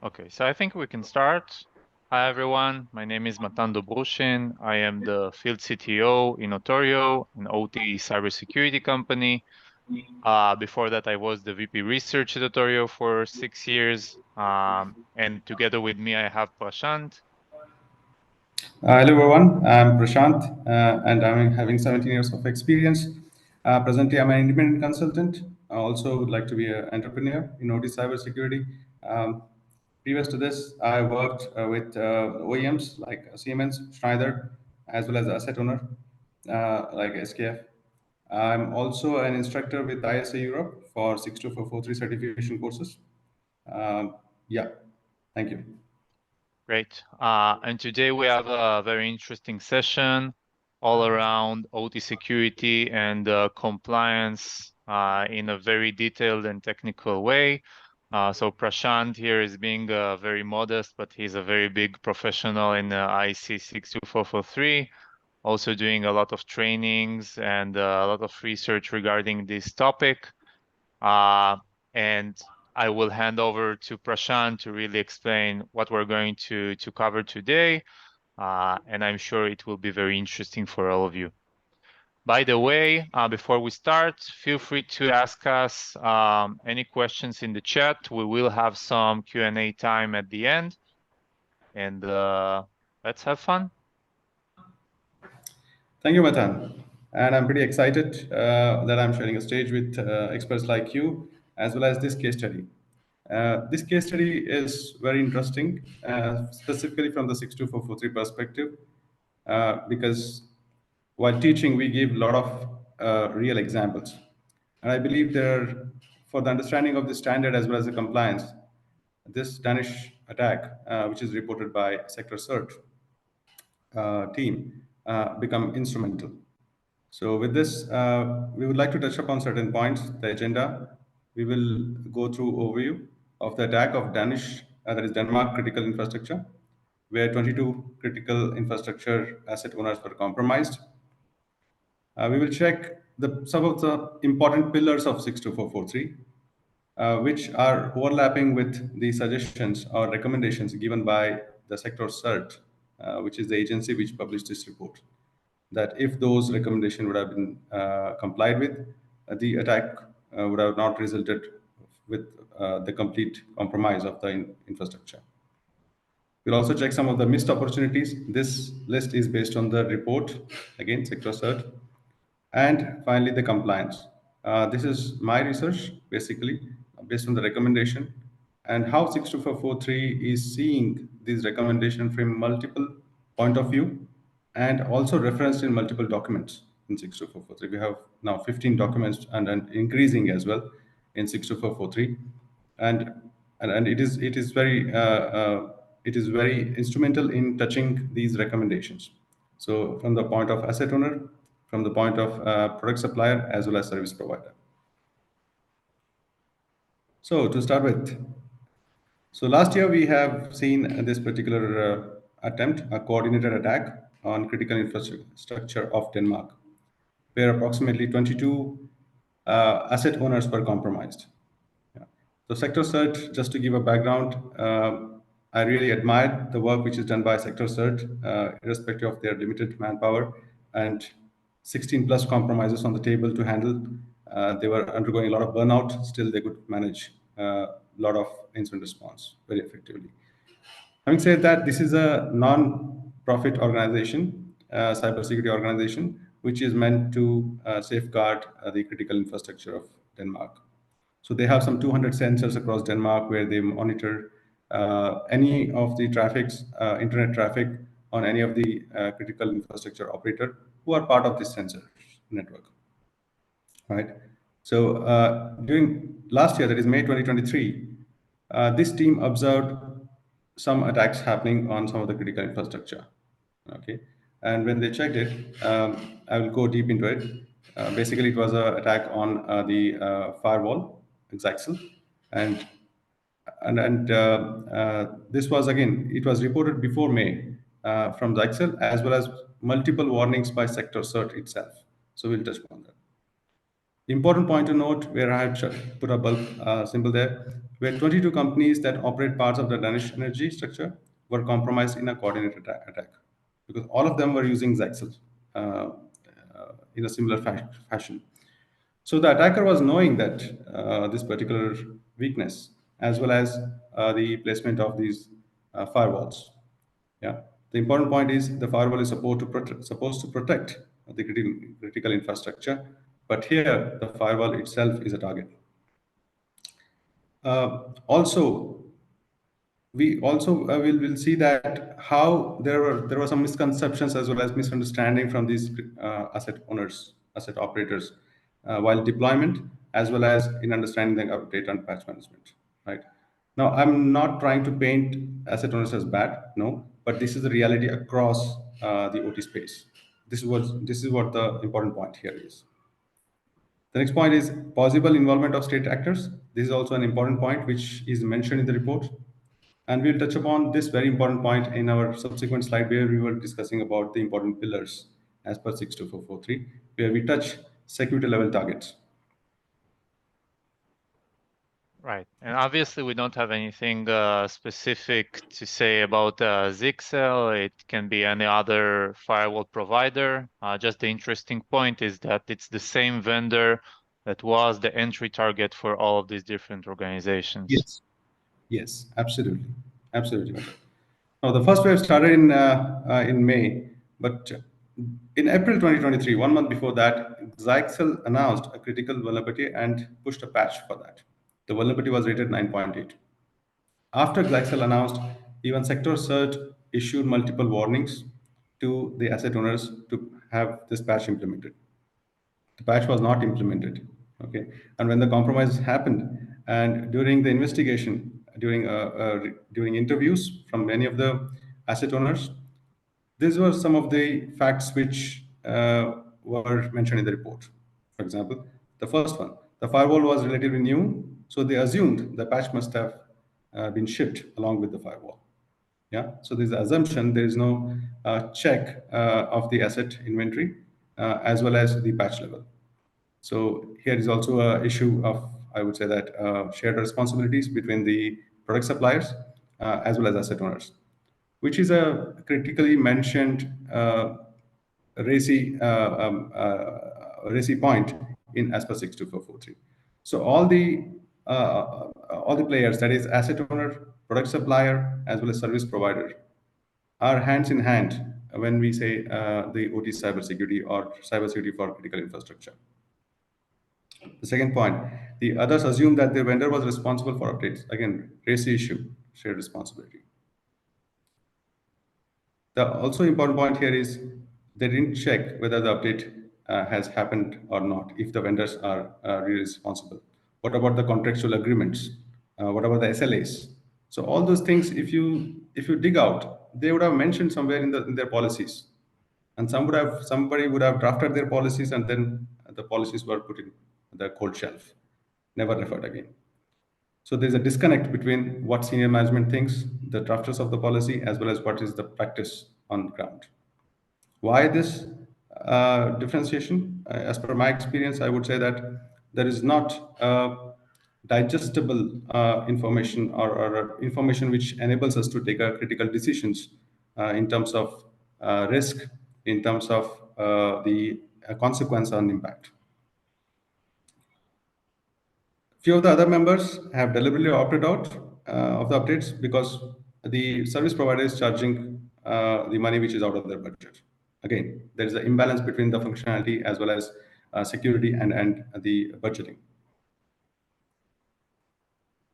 Okay, so I think we can start. Hi, everyone. My name is Matan Dobrushin. I am the field CTO in Otorio, an OT cybersecurity company. Before that, I was the VP research at Otorio for 6 years. And together with me, I have Prashant. Hello everyone, I'm Prashant and I'm having 17 years of experience. Presently, I'm an independent consultant. I also would like to be an entrepreneur in OT cybersecurity. Um, Previous to this, I worked with OEMs like Siemens, Schneider, as well as asset owner like SKF. I'm also an instructor with IEC Europe for 62443 certification courses. Um, yeah, thank you. Great. And today we have a very interesting session all around OT security and compliance in a very detailed and technical way. So Prashant here is being very modest, but he's a very big professional in IEC 62443, also doing a lot of trainings and a lot of research regarding this topic. Uh, and I will hand over to Prashant to really explain what we're going to cover today. And I'm sure it will be very interesting for all of you. By the way, before we start, feel free to ask us any questions in the chat. We will have some Q&A time at the end. And let's have fun. Thank you, Matan. And I'm pretty excited that I'm sharing a stage with experts like you, as well as this case study. This case study is very interesting, specifically from the 62443 perspective, because while teaching, we give a lot of real examples. And I believe there, for the understanding of the standard as well as the compliance, this Danish attack, which is reported by Sector Cert team, become instrumental. So with this, we would like to touch upon certain points, the agenda. We will go through overview of the attack of Danish, that is Denmark critical infrastructure, where 22 critical infrastructure asset owners were compromised. We will check some of the important pillars of 62443, which are overlapping with the suggestions or recommendations given by the sector CERT, which is the agency which published this report. That if those recommendations would have been complied with, the attack would have not resulted with the complete compromise of the infrastructure. We'll also check some of the missed opportunities. This list is based on the report, again, sector CERT. And finally, the compliance. This is my research, basically, based on the recommendation and how 62443 is seeing these recommendations from multiple point of view and also referenced in multiple documents in 62443. We have now 15 documents and increasing as well in 62443. And, and it is very instrumental in touching these recommendations. So from the point of asset owner, from the point of product supplier as well as service provider. So to start with, so last year we have seen this particular attempt, a coordinated attack on critical infrastructure of Denmark, where approximately 22 asset owners were compromised. Yeah. So Sector CERT, just to give a background, I really admire the work which is done by Sector CERT, irrespective of their limited manpower and 16 plus compromises on the table to handle. They were undergoing a lot of burnout. Still, they could manage a lot of incident response very effectively. Having said that, this is a non-profit organization, cybersecurity organization, which is meant to safeguard the critical infrastructure of Denmark. So they have some 200 sensors across Denmark where they monitor any of the traffics, internet traffic on any of the critical infrastructure operator who are part of this sensor network. Right. So during last year, that is May 2023, this team observed some attacks happening on some of the critical infrastructure. Okay, and when they checked it, I will go deep into it. Basically, it was an attack on the firewall, Xaxel, and this was again, it was reported before May from Xaxel as well as multiple warnings by Sector CERT itself. So we'll touch upon that. Important point to note where I have put a bulb symbol there, where 22 companies that operate parts of the Danish energy structure were compromised in a coordinated attack because all of them were using Zyxel in a similar fashion. So the attacker was knowing that this particular weakness, as well as the placement of these firewalls. Yeah. The important point is the firewall is supposed to protect the critical infrastructure, but here the firewall itself is a target. Also, we also will see that how there were some misconceptions as well as misunderstanding from these asset owners, asset operators, while deployment as well as in understanding the update and patch management. Right now, I'm not trying to paint asset owners as bad, no, but this is the reality across the OT space. This is what the important point here is. The next point is possible involvement of state actors. This is also an important point which is mentioned in the report. And we'll touch upon this very important point in our subsequent slide where we were discussing about the important pillars as per 62443, where we touch security level targets. Right. And obviously, we don't have anything specific to say about Zixel. It can be any other firewall provider. Just the interesting point is that it's the same vendor that was the entry target for all of these different organizations. Yes. Yes, absolutely. Absolutely. Venkat. Now, the first wave started in May, but in April 2023, 1 month before that, Zyxel announced a critical vulnerability and pushed a patch for that. The vulnerability was rated 9.8. After Zyxel announced, even Sector Cert issued multiple warnings to the asset owners to have this patch implemented. The patch was not implemented. Okay, and when the compromise happened, and during the investigation, during interviews from many of the asset owners, these were some of the facts which were mentioned in the report. For example, the first one, the firewall was relatively new, so they assumed the patch must have been shipped along with the firewall. Yeah, so there's the assumption there is no check of the asset inventory as well as the patch level. So here is also a issue of, I would say that shared responsibilities between the product suppliers as well as asset owners, which is a critically mentioned RACI point in as per 62443. So all the players, that is asset owner, product supplier, as well as service provider, are hands in hand when we say the OT cybersecurity or cybersecurity for critical infrastructure. The second point, the others assume that the vendor was responsible for updates. Again, RACI issue, shared responsibility. The also important point here is they didn't check whether the update has happened or not, if the vendors are really responsible. What about the contractual agreements? What about the SLAs? So all those things, if you dig out, they would have mentioned somewhere in their policies, and somebody would have drafted their policies, and then the policies were put in the cold shelf, never referred again. So there's a disconnect between what senior management thinks, the drafters of the policy, as well as what is the practice on the ground. Why this differentiation? As per my experience, I would say that there is not digestible information or information which enables us to take critical decisions in terms of risk, in terms of the consequence and impact. Few of the other members have deliberately opted out of the updates because the service provider is charging the money which is out of their budget. Again, there is an imbalance between the functionality as well as security and the budgeting.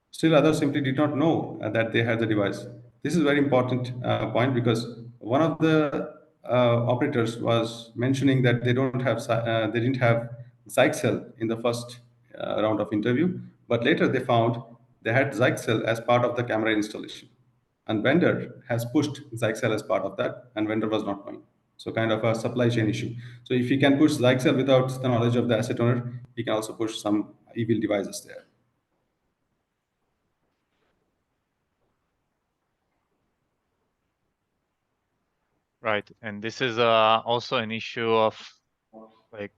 Still, others simply did not know that they had the device. This is a very important point because one of the operators was mentioning that they didn't have Zyxel in the first round of interview, but later they found they had Zyxel as part of the camera installation, and vendor has pushed Zyxel as part of that, and vendor was not knowing. So kind of a supply chain issue. So if you can push Zyxel without the knowledge of the asset owner, you can also push some evil devices there. Right. And this is also an issue of like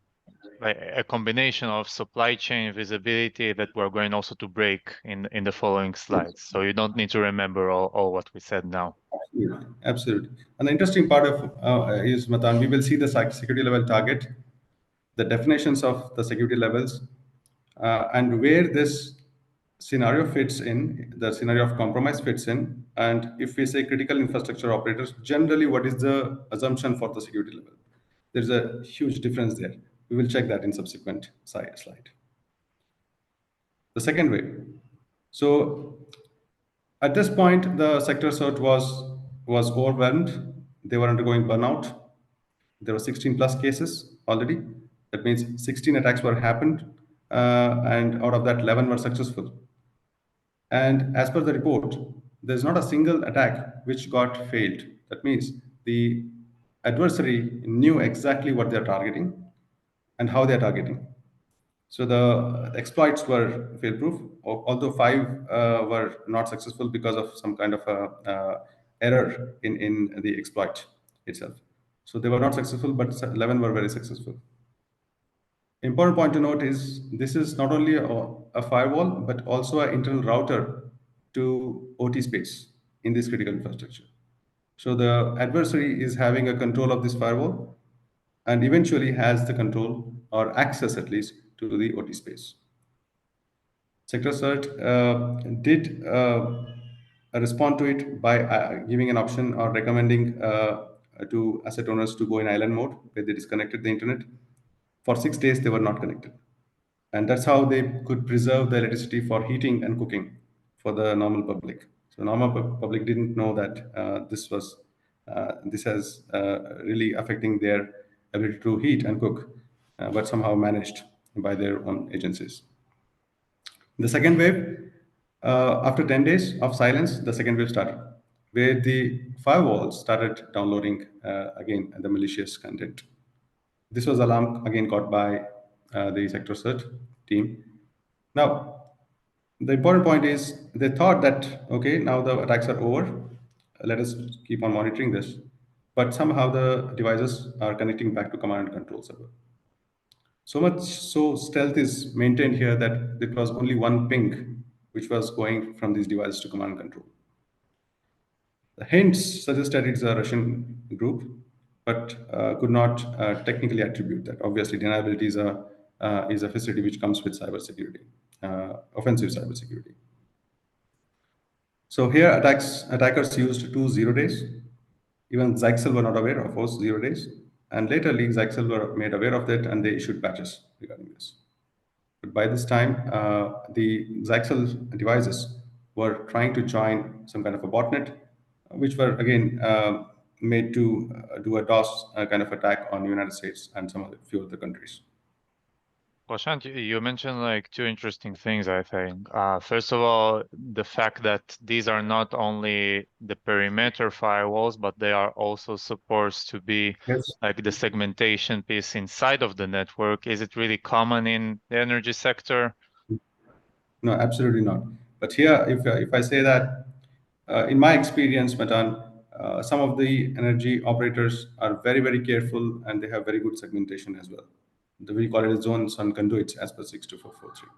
like a combination of supply chain visibility that we're going also to break in the following slides. So you don't need to remember all what we said now. Absolutely. Absolutely. And the interesting part of is, Matan, we will see the security level target, the definitions of the security levels, and where this scenario fits in, the scenario of compromise fits in. And if we say critical infrastructure operators, generally, what is the assumption for the security level? There's a huge difference there. We will check that in subsequent slide. The second way. So at this point, the sector search was overwhelmed. They were undergoing burnout. There were 16 plus cases already. That means 16 attacks were happened, and out of that, 11 were successful. And as per the report, there's not a single attack which got failed. That means the adversary knew exactly what they're targeting and how they're targeting. So the exploits were fail-proof, although five were not successful because of some kind of error in the exploit itself. So they were not successful, but 11 were very successful. Important point to note is this is not only a firewall, but also an internal router to OT space in this critical infrastructure. So the adversary is having a control of this firewall and eventually has the control or access at least to the OT space. Sector Cert did respond to it by giving an option or recommending to asset owners to go in island mode where they disconnected the internet. For 6 days, they were not connected. And that's how they could preserve the electricity for heating and cooking for the normal public. So normal public didn't know that this has really affecting their ability to heat and cook, but somehow managed by their own agencies. The second wave, after 10 days of silence, the second wave started, where the firewalls started downloading again the malicious content. This was alarm again got by the sector search team. Now, the important point is they thought that, okay, now the attacks are over. Let us keep on monitoring this. But somehow the devices are connecting back to command and control server. So much so stealth is maintained here that it was only one ping which was going from these devices to command and control. The hints suggested it's a Russian group, but could not technically attribute that. Obviously, deniability is a facility which comes with cybersecurity, offensive cybersecurity. So here, attackers used 2 0 days. Even Zyxel were not aware of those 0 days, and laterly Zyxel were made aware of that, and they issued patches regarding this. But by this time, the Zyxel devices were trying to join some kind of a botnet, which were again made to do a DOS kind of attack on the United States and some other few other countries. Prashant, you mentioned like two interesting things, I think. First of all, the fact that these are not only the perimeter firewalls, but they are also supposed to be Yes. like the segmentation piece inside of the network. Is it really common in the energy sector? No, absolutely not. But here, if I say that, in my experience, Matan, some of the energy operators are very, very careful and they have very good segmentation as well. We call it zones and conduits as per 62443.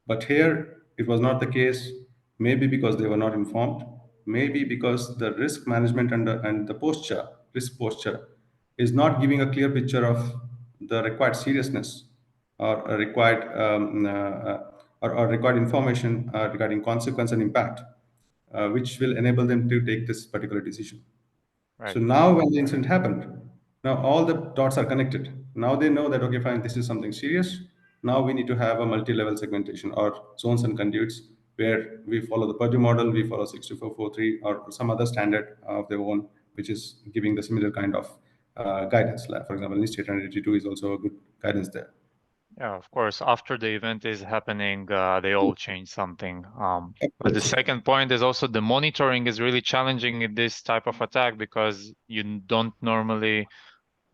But here, it was not the case, maybe because they were not informed, maybe because the risk management and the posture, risk posture, is not giving a clear picture of the required seriousness or a required or required information regarding consequence and impact, which will enable them to take this particular decision. So Right. now, when the incident happened, now all the dots are connected. Now they know that, okay, fine, this is something serious. Now we need to have a multi-level segmentation or zones and conduits where we follow the Purdue model, we follow 62443 or some other standard of their own, which is giving the similar kind of guidance. Like, for example, NIST 882 is also a good guidance there. Yeah, of course. After the event is happening, they all change something. But the Yes. second point is also the monitoring is really challenging in this type of attack because you don't normally Yeah.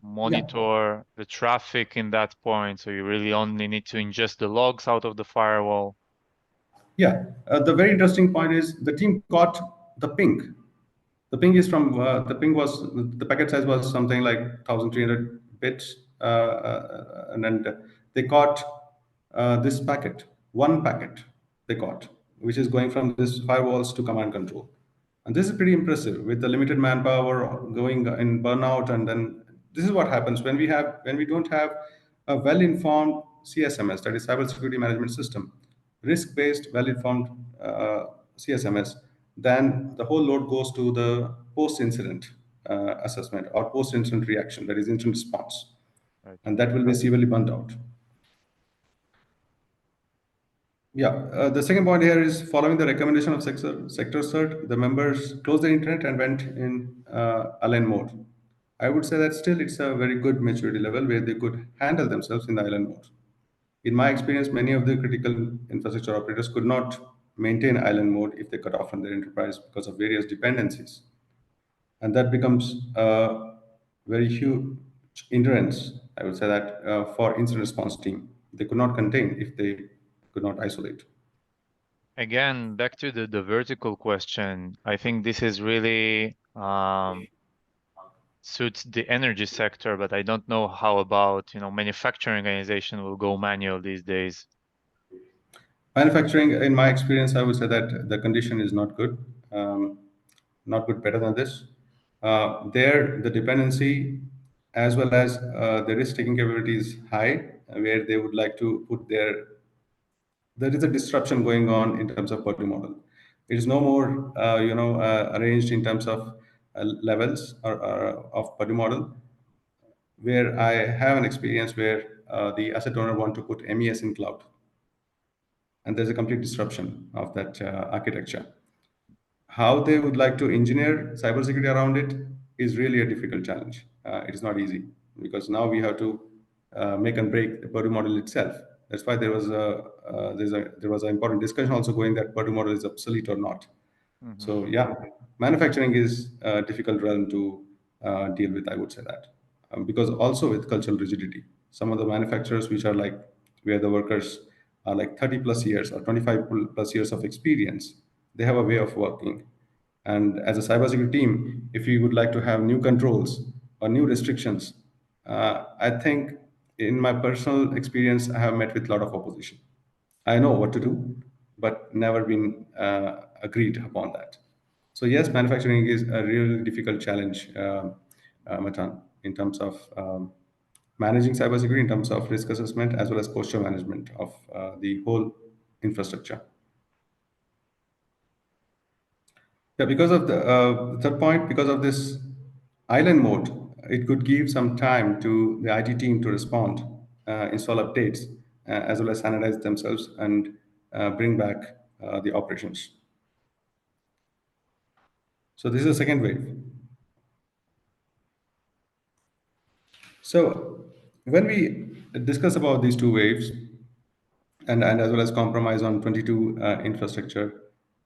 monitor the traffic in that point. So you really only need to ingest the logs out of the firewall. Yeah. The very interesting point is the team caught the ping. The ping was the packet size was something like 1,300 bits, and then they caught this packet, one packet they caught, which is going from this firewalls to command control. And this is pretty impressive with the limited manpower going in burnout. And then this is what happens when we don't have a well-informed CSMS, that is cybersecurity management system, risk-based, well-informed CSMS, then the whole load goes to the post-incident assessment or post-incident reaction, that is incident response, Right. and that will be severely burnt out. Yeah, the second point here is following the recommendation of sector cert, the members closed the internet and went in island mode. I would say that still it's a very good maturity level where they could handle themselves in the island mode. In my experience, many of the critical infrastructure operators could not maintain island mode if they cut off from their enterprise because of various dependencies. And that becomes a very huge hindrance, I would say that, for incident response team. They could not contain if they could not isolate. Again, back to the vertical question, I think this is really suits the energy sector, but I don't know how about, manufacturing organization will go manual these days. Manufacturing, in my experience, I would say that the condition is not good, not good better than this. There, the dependency as well as the risk-taking capability is high, where they would like to put there is a disruption going on in terms of Purdy model. It is no more, arranged in terms of levels or of Purdy model, where I have an experience where the asset owner want to put MES in cloud, and there's a complete disruption of that architecture. How they would like to engineer cybersecurity around it is really a difficult challenge. It is not easy because now we have to make and break the Purdue model itself. That's why there was an important discussion also going that Purdue model is obsolete or not. Hmm. So yeah, manufacturing is a difficult realm to deal with. I would say that because also with cultural rigidity, some of the manufacturers which are like where the workers are like 30 plus years or 25 plus years of experience, they have a way of working. And as a cybersecurity team, if you would like to have new controls or new restrictions, I think in my personal experience, I have met with a lot of opposition. I know what to do, but never been agreed upon that. So yes, manufacturing is a really difficult challenge, Matan, in terms of managing cybersecurity, in terms of risk assessment, as well as posture management of the whole infrastructure. Yeah, because of the third point, because of this island mode, it could give some time to the IT team to respond, install updates, as well as sanitize themselves and bring back the operations. So this is the second wave. So when we discuss about these two waves and as well as compromise on 22 infrastructure,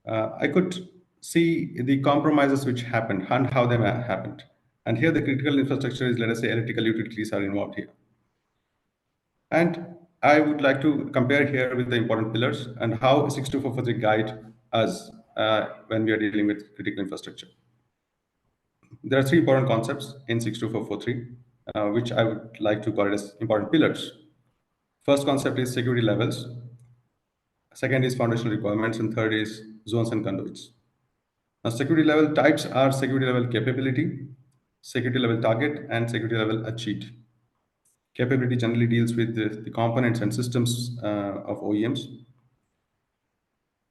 I could see the compromises which happened and how they happened. And here the critical infrastructure is, let us say, electrical utilities are involved here. And I would like to compare here with the important pillars and how 62443 guide us when we are dealing with critical infrastructure. There are three important concepts in 62443, which I would like to call it as important pillars. First concept is security levels. Second is foundational requirements, and third is zones and conduits. Now, security level types are security level capability, security level target, and security level achieved. Capability generally deals with the components and systems of OEMs.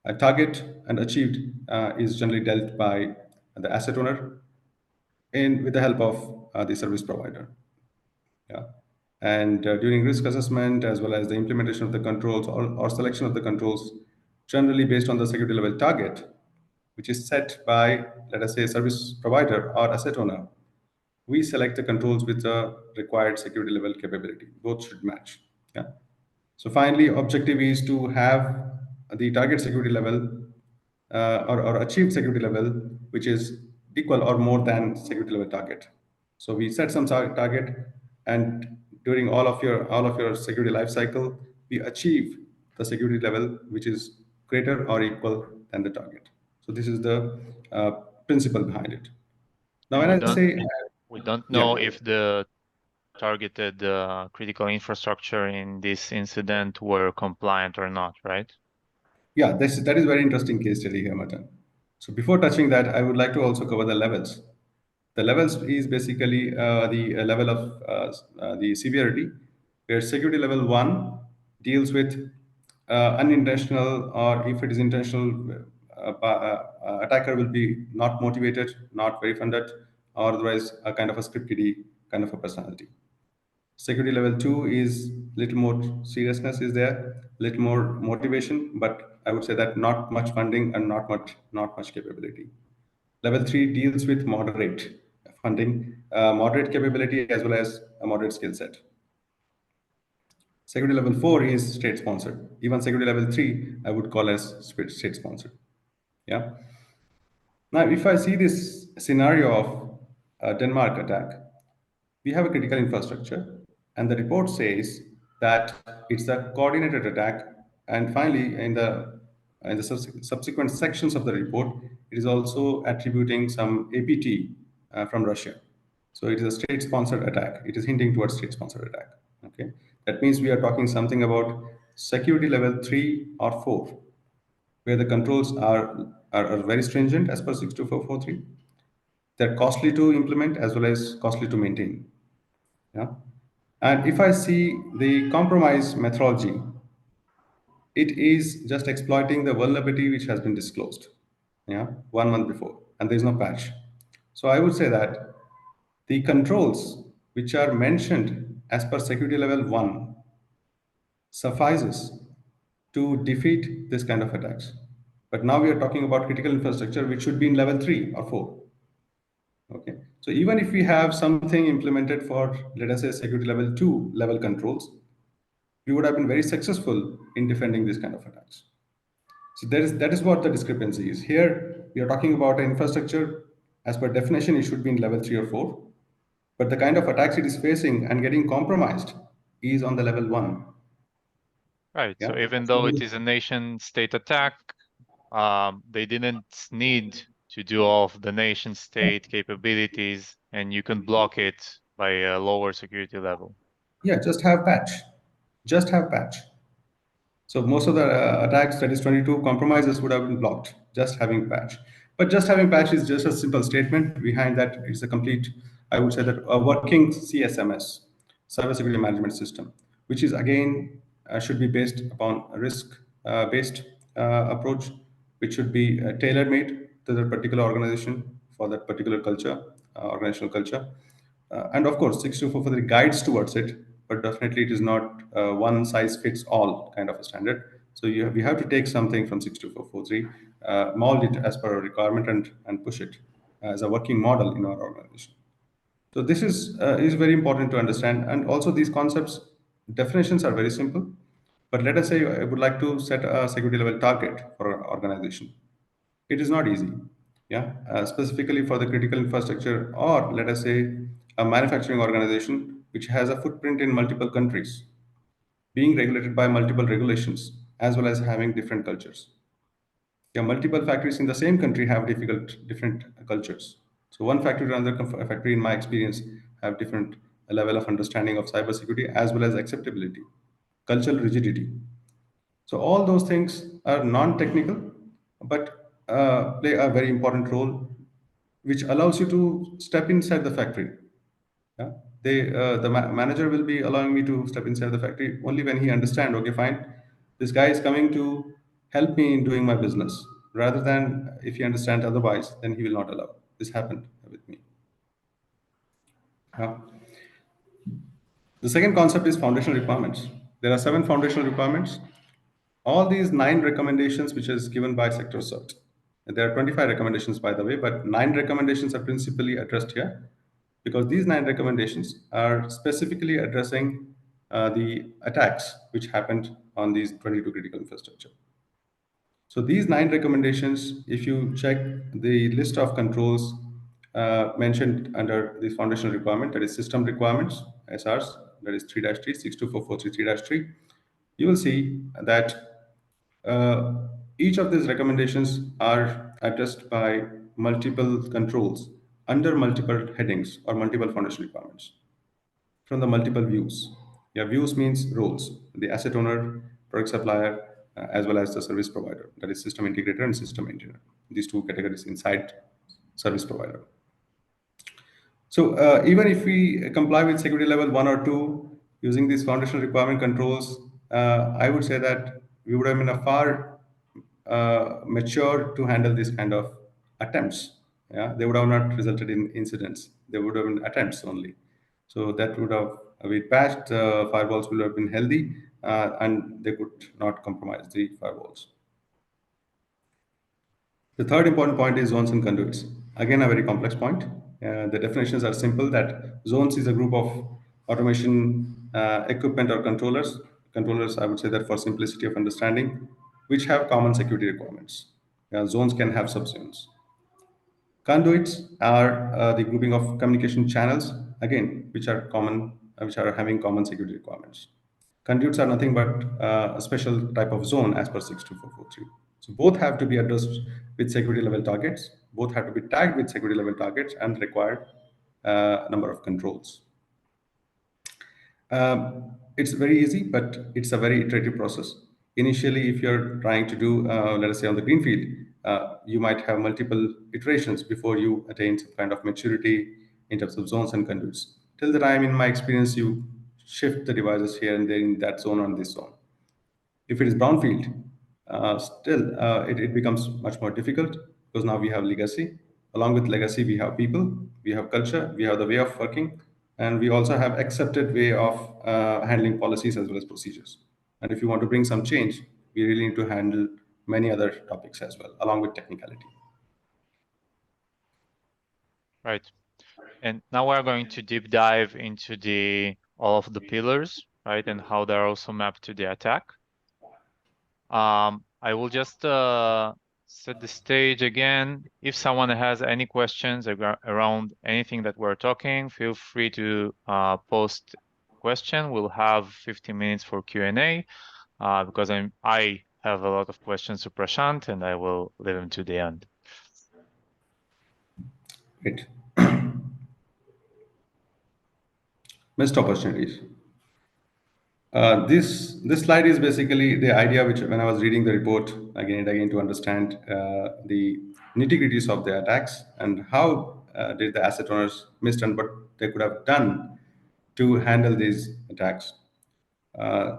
A target and achieved is generally dealt by the asset owner in with the help of the service provider. Yeah. And during risk assessment, as well as the implementation of the controls or selection of the controls, generally based on the security level target, which is set by, let us say, service provider or asset owner, we select the controls with the required security level capability. Both should match. Yeah. So finally, objective is to have the target security level or achieved security level, which is equal or more than security level target. So we set some target, and during all of your security life cycle, we achieve the security level which is greater or equal than the target. So this is the principle behind it. Now, And when I say, we don't yeah, know if the targeted critical infrastructure in this incident were compliant or not, right? Yeah, that is very interesting case study here, Matan. So before touching that, I would like to also cover the levels. The levels is basically the level of the severity, where security level one deals with unintentional, or if it is intentional, attacker will be not motivated, not very funded, or otherwise a kind of a scripted kind of a personality. Security level two is little more seriousness is there, little more motivation, but I would say that not much funding and not much capability. Level three deals with moderate funding, moderate capability, as well as a moderate skill set. Security level four is state sponsored. Even security level three, I would call as state sponsored. Yeah. Now, if I see this scenario of a Denmark attack, we have a critical infrastructure, and the report says that it's a coordinated attack. And finally, in the subsequent sections of the report, it is also attributing some APT from Russia. So it is a state-sponsored attack. It is hinting towards state-sponsored attack. Okay, that means we are talking something about security level three or four, where the controls are very stringent as per 62443. They're costly to implement as well as costly to maintain. Yeah. And if I see the compromise methodology, it is just exploiting the vulnerability which has been disclosed, yeah, 1 month before, and there is no patch. So I would say that the controls which are mentioned as per security level one suffices to defeat this kind of attacks. But now we are talking about critical infrastructure which should be in level three or four. Okay. So even if we have something implemented for, let us say, security level two level controls, we would have been very successful in defending this kind of attacks. So that is what the discrepancy is. Here, we are talking about an infrastructure, as per definition, it should be in level three or four. But the kind of attacks it is facing and getting compromised is on the level one. Right. So Yeah. even though it is a nation state attack, they didn't need to do all of the nation state capabilities, and you can block it by a lower security level. Yeah, just have patch. Just have patch. So most of the attacks, that is 22 compromises, would have been blocked just having patch. But just having patch is just a simple statement. Behind that, it's a complete, I would say that a working CSMS, cybersecurity management system, which is again should be based upon a risk based approach, which should be tailor made to the particular organization for that particular culture, organizational culture. And of course, 62443 guides towards it, but definitely it is not one size fits all kind of a standard. So we have to take something from 62443, mold it as per our requirement, and push it as a working model in our organization. So this is very important to understand. And also these concepts, definitions are very simple. But let us say I would like to set a security level target for our organization. It is not easy. Yeah, specifically for the critical infrastructure, or let us say a manufacturing organization which has a footprint in multiple countries, being regulated by multiple regulations, as well as having different cultures. Yeah, multiple factories in the same country have different cultures. So one factory to another factory, in my experience, have different level of understanding of cybersecurity as well as acceptability, cultural rigidity. So all those things are non-technical, but play a very important role, which allows you to step inside the factory. Yeah? The manager will be allowing me to step inside the factory only when he understand. Okay, fine, this guy is coming to help me in doing my business. Rather than if he understands otherwise, then he will not allow. This happened with me. Yeah. The second concept is foundational requirements. There are 7 foundational requirements. All these 9 recommendations, which is given by sector cert. There are 25 recommendations, by the way, but 9 recommendations are principally addressed here because these 9 recommendations are specifically addressing the attacks which happened on these 22 critical infrastructure. So these 9 recommendations, if you check the list of controls mentioned under this foundational requirement, that is system requirements, SRs, that is 3-3, 62443 3-3, you will see that each of these recommendations are addressed by multiple controls under multiple headings or multiple foundation requirements. from the multiple views. Yeah, views means roles: the asset owner, product supplier, as well as the service provider, that is system integrator and system engineer. These two categories inside service provider. So even if we comply with security level 1 or 2 using these foundational requirement controls, I would say that we would have been a far mature to handle this kind of attempts. Yeah, they would have not resulted in incidents. They would have been attempts only. So that would have we patched firewalls will have been healthy, and they could not compromise the firewalls. The third important point is zones and conduits. Again, a very complex point. The definitions are simple that zones is a group of automation equipment or controllers. Controllers, I would say that for simplicity of understanding, which have common security requirements. Zones can have subzones. Conduits are the grouping of communication channels, again, which are common, which are having common security requirements. Conduits are nothing but a special type of zone as per 62443. So both have to be addressed with security level targets. Both have to be tagged with security level targets and required number of controls. It's very easy, but it's a very iterative process. Initially, if you're trying to do, let us say, on the greenfield, you might have multiple iterations before you attain some kind of maturity in terms of zones and conduits. Till the time, in my experience, you shift the devices here and there in that zone or this zone. If it is brownfield, still it becomes much more difficult because now we have legacy. Along with legacy, we have people, we have culture, we have the way of working, and we also have accepted way of handling policies as well as procedures. And if you want to bring some change, we really need to handle many other topics as well, along with technicality. Right. And now we're going to deep dive into the all of the pillars, right, and how they're also mapped to the attack. I will just set the stage again. If someone has any questions around anything that we're talking, feel free to post question. We'll have 15 minutes for Q&A because I have a lot of questions to Prashant, and I will leave him to the end. Great. Missed opportunities. This slide is basically the idea which when I was reading the report again and again to understand the nitty-gritties of the attacks and how did the asset owners missed and what they could have done to handle these attacks. Uh,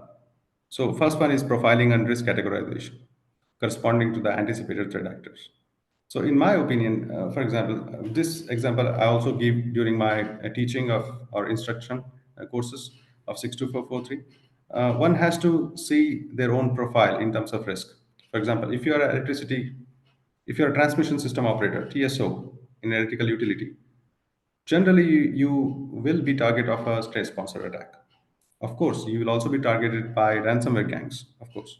so first one is profiling and risk categorization, corresponding to the anticipated threat actors. So in my opinion, for example, this example I also give during my teaching of or instruction courses of 62443. One has to see their own profile in terms of risk. For example, if you are if you're a transmission system operator, TSO, in electrical utility, generally you will be target of a state sponsored attack. Of course, you will also be targeted by ransomware gangs, of course.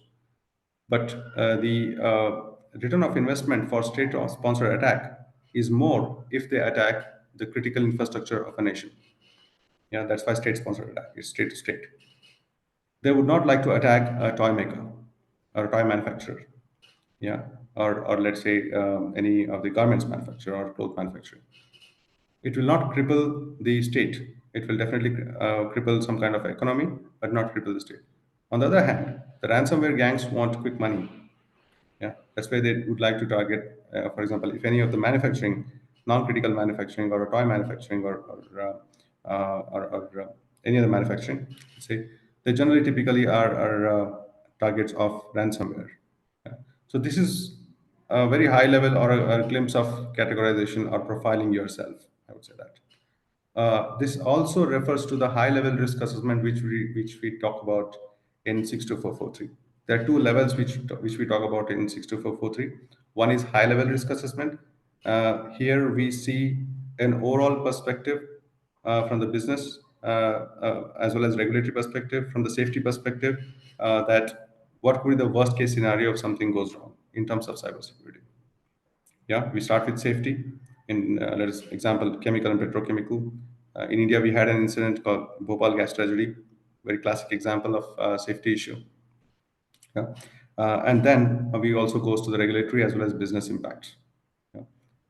But the return of investment for state sponsored attack is more if they attack the critical infrastructure of a nation. Yeah, that's why state sponsored attack is state to state. They would not like to attack a toy maker or a toy manufacturer. Yeah, or let's say any of the garments manufacturer or cloth manufacturer. It will not cripple the state. It will definitely cripple some kind of economy, but not cripple the state. On the other hand, the ransomware gangs want quick money. Yeah, that's why they would like to target, for example, if any of the manufacturing, non-critical manufacturing or a toy manufacturing or any other manufacturing, say, they generally typically are targets of ransomware. Yeah. So this is a very high level or a glimpse of categorization or profiling yourself. I would say that. This also refers to the high-level risk assessment which we talk about in 62443. There are two levels which we talk about in 62443. One is high-level risk assessment. Here we see an overall perspective from the business as well as regulatory perspective, from the safety perspective, that what could be the worst case scenario if something goes wrong in terms of cybersecurity. Yeah, we start with safety. In let us example chemical and petrochemical. In India, we had an incident called Bhopal gas tragedy, very classic example of safety issue. Yeah. And then we also goes to the regulatory as well as business impacts. Yeah.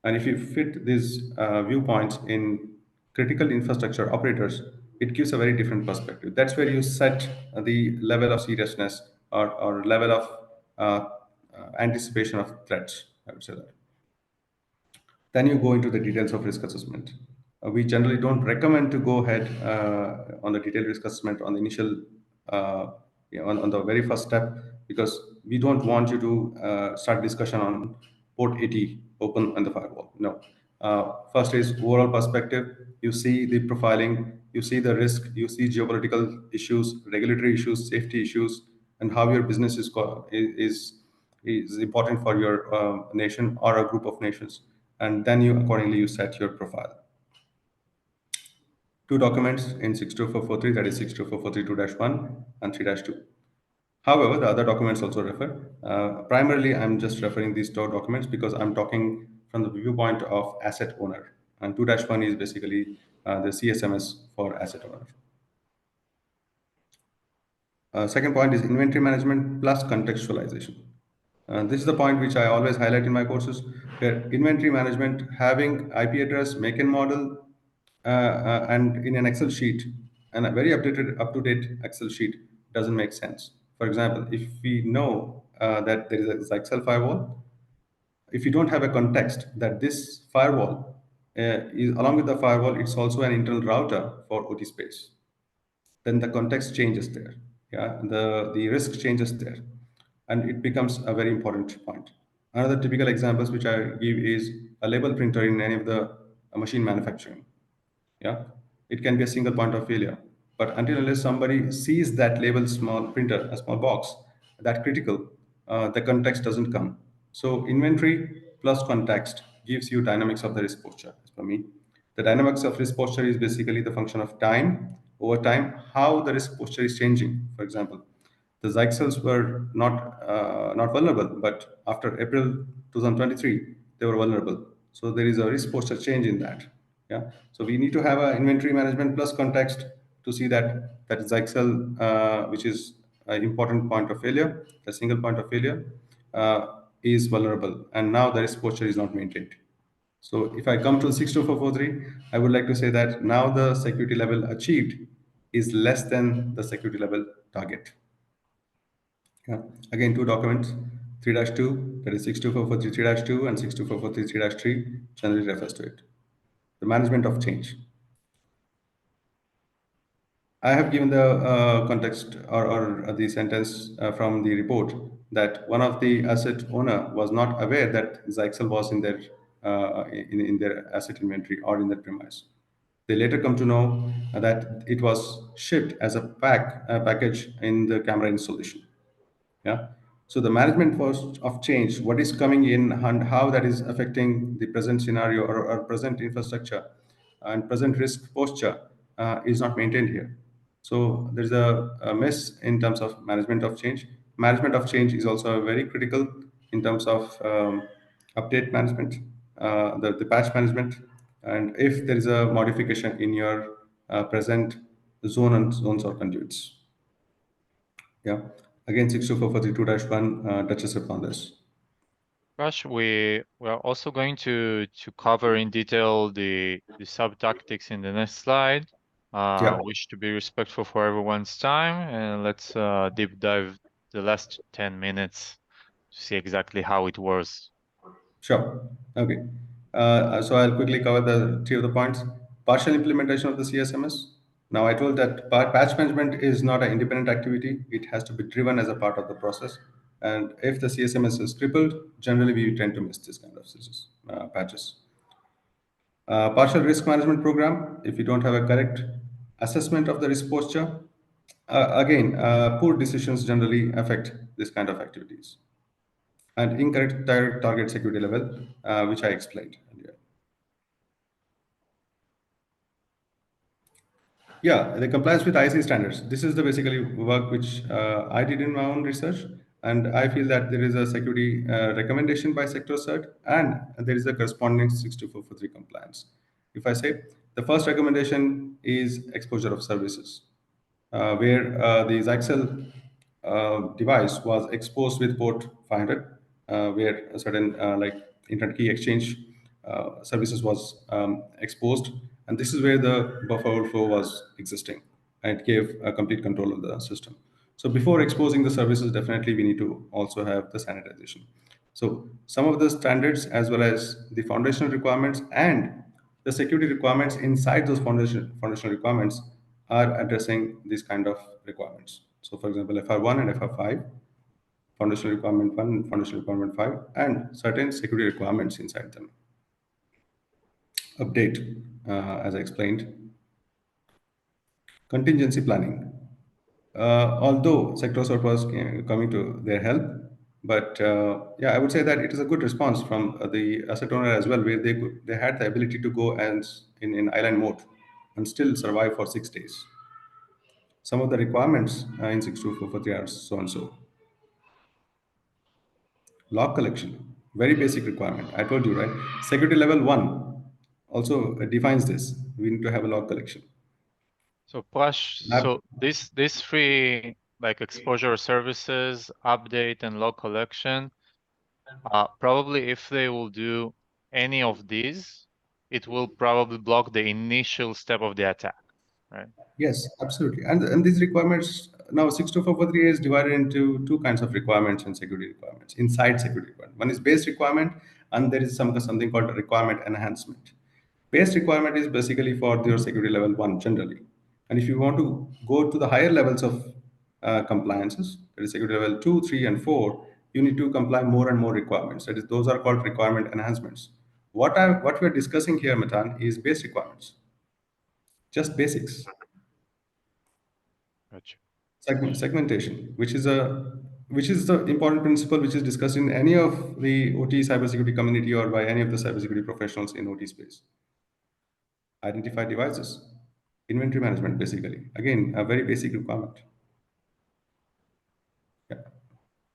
And if you fit these viewpoints in critical infrastructure operators, it gives a very different perspective. That's where you set the level of seriousness or level of uh, anticipation of threats, I would say that. Then you go into the details of risk assessment. We generally don't recommend to go ahead on the detailed risk assessment on the initial, on the very first step, because we don't want you to start discussion on port 80 open on the firewall. No. First is overall perspective. You see the profiling, you see the risk, you see geopolitical issues, regulatory issues, safety issues, and how your business is important for your nation or a group of nations, and then you accordingly you set your profile. Two documents in 62443, that is 62443 and 3-2. However, the other documents also refer. Primarily, I'm just referring these two documents because I'm talking from the viewpoint of asset owner, and 2-1 is basically the CSMS for asset owner. Second point is inventory management plus contextualization. This is the point which I always highlight in my courses. Where inventory management, having IP address, make and model, and in an Excel sheet, and a very updated, up-to-date Excel sheet doesn't make sense. For example, if we know that there is a Excel firewall, if you don't have a context that this firewall is along with the firewall, it's also an internal router for OT space, then the context changes there. Yeah, the risk changes there, and it becomes a very important point. Another typical examples which I give is a label printer in any of the machine manufacturing. Yeah, it can be a single point of failure, but until unless somebody sees that label small printer, a small box, that critical, the context doesn't come. So inventory plus context gives you dynamics of the risk posture. As for me, the dynamics of risk posture is basically the function of time over time, how the risk posture is changing. For example, the Zyxels were not vulnerable, but after April 2023, they were vulnerable. So there is a risk posture change in that. Yeah. So we need to have a inventory management plus context to see that Zyxel, which is an important point of failure, the single point of failure, is vulnerable, and now the risk posture is not maintained. So if I come to 62443, I would like to say that now the security level achieved is less than the security level target. Yeah. Again, two documents, 3-2, that is 62443 3-2 and 62443 3-3 generally refers to it. The management of change. I have given the context or the sentence from the report that one of the asset owner was not aware that Zyxel was in in their asset inventory or in their premise. They later come to know that it was shipped as a package in the camera installation. Yeah. So the management of change, what is coming in and how that is affecting the present scenario or present infrastructure and present risk posture is not maintained here. So there's a miss in terms of management of change. Management of change is also very critical in terms of update management, the patch management, and if there is a modification in your present zone and zones or conduits. Yeah. Again, 62442-1 touches upon this. Gosh, we are also going to cover in detail the sub tactics in the next slide. Yeah, Wish to be respectful for everyone's time, and let's deep dive the last 10 minutes to see exactly how it was. sure. Okay. So I'll quickly cover the three of the points. Partial implementation of the CSMS. Now, I told that patch management is not an independent activity. It has to be driven as a part of the process. And if the CSMS is crippled, generally we tend to miss this kind of patches. Partial risk management program, if you don't have a correct assessment of the risk posture, again, poor decisions generally affect this kind of activities. And incorrect target security level, which I explained earlier. Yeah, the compliance with IEC standards. This is the basically work which I did in my own research, and I feel that there is a security recommendation by sector cert, and there is a corresponding 62443 compliance. If I say the first recommendation is exposure of services, where the Zyxel device was exposed with port 500, where a certain like internet key exchange services was exposed, And this is where the buffer overflow was existing, and it gave a complete control of the system. So before exposing the services, definitely we need to also have the sanitization. So some of the standards, as well as the foundational requirements and the security requirements inside those foundational requirements, are addressing these kind of requirements. So for example, FR1 and FR5, foundational requirement 1 and foundational requirement 5, and certain security requirements inside them. Update, as I explained. Contingency planning. Although sector support was coming to their help, but yeah, I would say that it is a good response from the asset owner as well, where they had the ability to go and in island mode and still survive for 6 days. Some of the requirements in 62443 are so and so. Log collection, very basic requirement. I told you, right? Security level 1 also defines this. We need to have a log collection. So Prash, Lab, so this three like exposure services, update, and log collection, probably if they will do any of these, it will probably block the initial step of the attack, right? yes, absolutely. And these requirements, now 62443 is divided into two kinds of requirements and security requirements, inside security requirement. One is base requirement, and there is something called a requirement enhancement. Base requirement is basically for your security level 1 generally. And if you want to go to the higher levels of compliances, that is security level 2, 3, and 4, you need to comply more and more requirements. That is, those are called requirement enhancements. What we're discussing here, Matan, is base requirements, just basics. Gotcha. Segmentation, which is the important principle which is discussed in any of the OT cybersecurity community or by any of the cybersecurity professionals in OT space. Identify devices, inventory management, basically. Again, a very basic requirement. Yeah.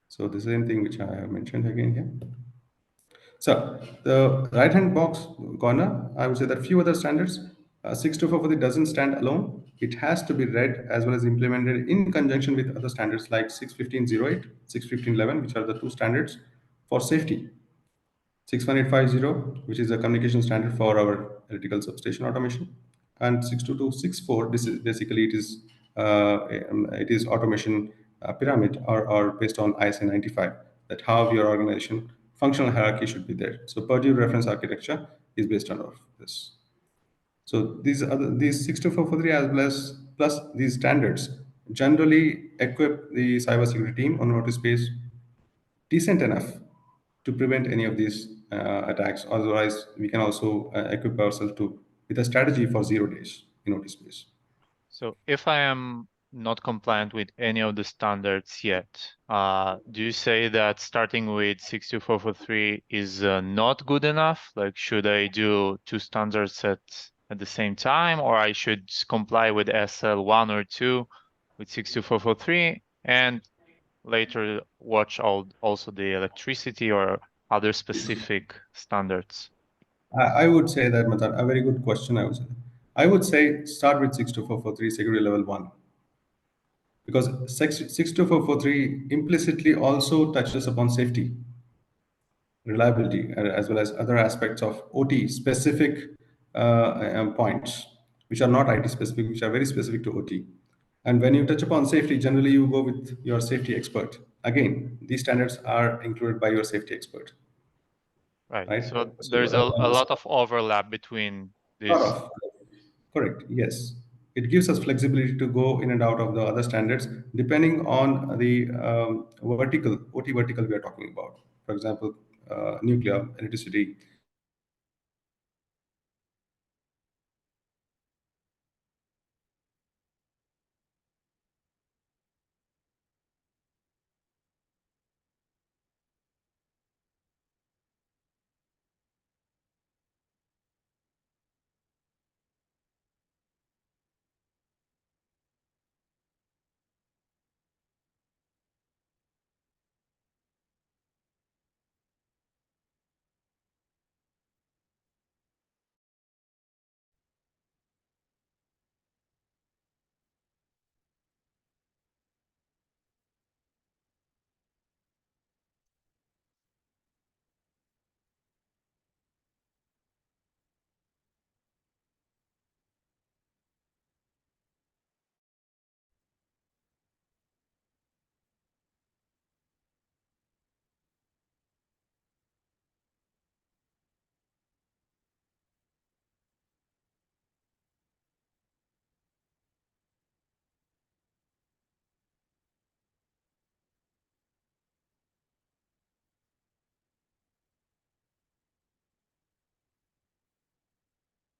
So the same thing which I have mentioned again here. So the right-hand box corner, I would say that few other standards, 62443 doesn't stand alone. It has to be read as well as implemented in conjunction with other standards like 61508, 61511, which are the two standards for safety. 61850, which is a communication standard for our electrical substation automation, and 62264. This is basically it is automation pyramid or based on ISA 95, that how your organization functional hierarchy should be there. So Purdue reference architecture is based on all of this. So these 62443 as well as plus these standards generally equip the cybersecurity team on notice space decent enough to prevent any of these attacks. Otherwise, we can also equip ourselves to with a strategy for 0 days in notice space. So if I am not compliant with any of the standards yet, do you say that starting with 62443 is not good enough? Like, should I do two standards at the same time, or I should comply with SL1 or 2 with 62443 and later watch also the electricity or other specific standards? I would say that, Matan, a very good question. I would say start with 62443 security level 1, because 62443 implicitly also touches upon safety, reliability, as well as other aspects of OT specific points, which are not IT specific, which are very specific to OT. And when you touch upon safety, generally you go with your safety expert. Again, these standards are included by your safety expert, Right. right? So So, there's a lot of overlap between sort these. of, correct, yes. It gives us flexibility to go in and out of the other standards depending on the vertical, OT vertical we are talking about. For example, nuclear, electricity,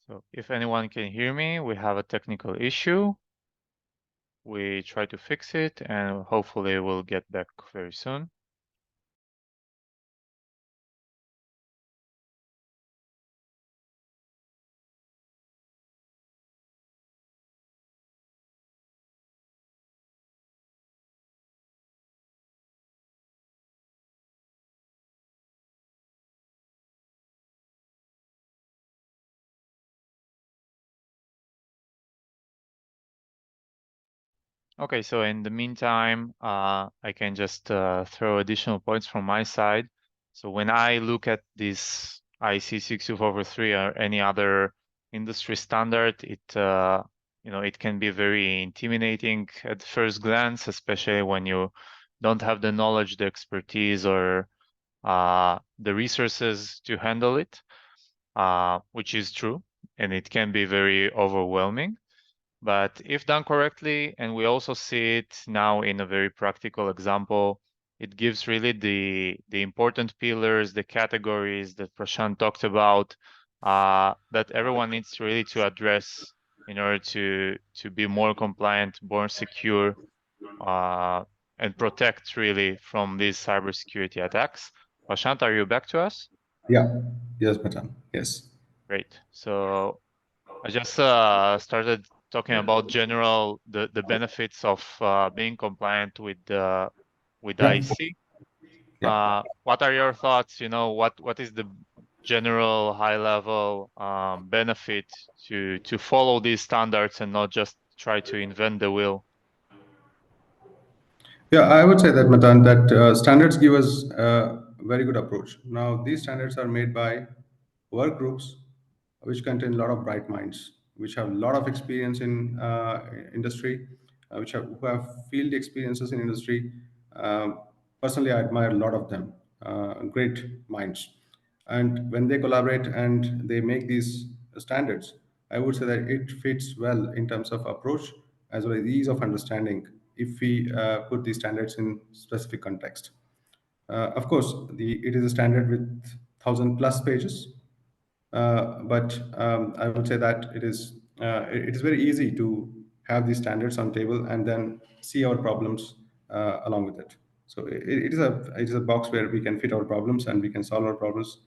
So if anyone can hear me, we have a technical issue. We try to fix it and hopefully we'll get back very soon. Okay, so in the meantime, I can just throw additional points from my side. So when I look at this IEC 62443 or any other industry standard, it can be very intimidating at first glance, especially when you don't have the knowledge, the expertise, or the resources to handle it, which is true, and it can be very overwhelming. But if done correctly, and we also see it now in a very practical example, it gives really the important pillars, the categories that Prashant talked about, that everyone needs really to address in order to be more compliant, more secure, uh, and protect really from these cybersecurity attacks. Prashant, are you back to us? Yeah. Yes, Matan. Yes. Great. So I just started talking about general the benefits of being compliant with Yeah. IEC. Yeah. What are your thoughts? What is the general high level benefit to follow these standards and not just try to invent the wheel? Yeah, I would say that, Matan, that standards give us a very good approach. Now, these standards are made by work groups which contain a lot of bright minds, which have a lot of experience in industry, who have field experiences in industry. Um, Personally, I admire a lot of them, great minds. And when they collaborate and they make these standards, I would say that it fits well in terms of approach as well as ease of understanding if we put these standards in specific context. Of course, it is a standard with 1,000 plus pages, but I would say that it is very easy to have these standards on table and then see our problems along with it. So it is a box where we can fit our problems and we can solve our problems